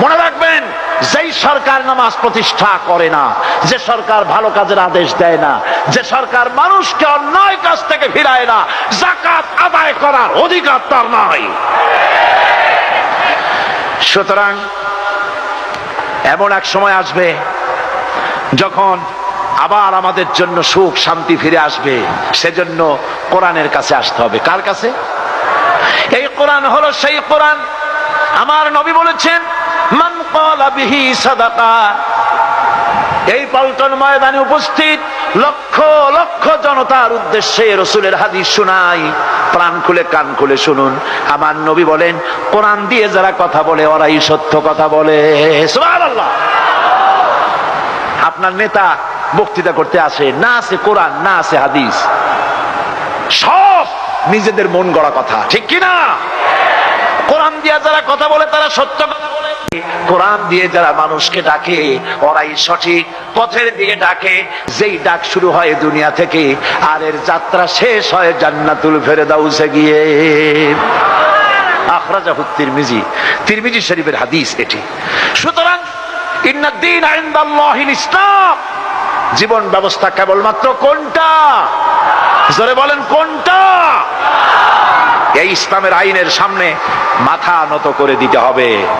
মনে রাখবেন, যেই সরকার নামাজ প্রতিষ্ঠা করে না, যে সরকার ভালো কাজের আদেশ দেয় না, যে সরকার মানুষকে অন্যায় কাজ থেকে ফিরায় না, যাকাত আদায় করার অধিকার তার নাই। সুতরাং এমন এক সময় আসবে যখন আবার আমাদের জন্য সুখ শান্তি ফিরে আসবে। সেজন্য কোরআনের কাছে আসতে হবে। কার কাছে? এই কোরআন হলো সেই কোরআন। আমার নবী বলেছেন, মান ক্বালা বিহি সাদাকা। এই পল্টন ময়দানে উপস্থিত লক্ষ লক্ষ জনতার উদ্দেশ্যে রাসূলের হাদিস শোনাই, প্রাণ খুলে কান খুলে শুনুন। আমার নবী বলেন, কোরআন দিয়ে যারা কথা বলে ওরাই সত্য কথা বলে। সুবহানাল্লাহ। আপনার নেতা বক্তৃতা করতে আসে, না আছে কোরআন, না আছে হাদিস, সব নিজেদের মন গড়া কথা, ঠিক কিনা? কোরআন দিয়ে যারা কথা বলে তারা সত্য কথা বলে, কোরআন দিয়ে যারা মানুষকে ডাকে ওরাই সঠিক পথের দিকে ডাকে। যেই ডাক শুরু হয় দুনিয়া থেকে, আর এর যাত্রা শেষ হয় জান্নাতুল ফেরদাউসে গিয়ে। আখরাজাহু তিরমিজি, তিরমিজি শরীফের হাদিস এটি। সুতরাং ইন্নাদ-দীন ইনদাল্লাহিল ইসলাম, জীবন ব্যবস্থা কেবলমাত্র কোনটা? জোরে বলেন, কোনটা? এই ইসলামের আইনের সামনে মাথা নত করে দিতে হবে।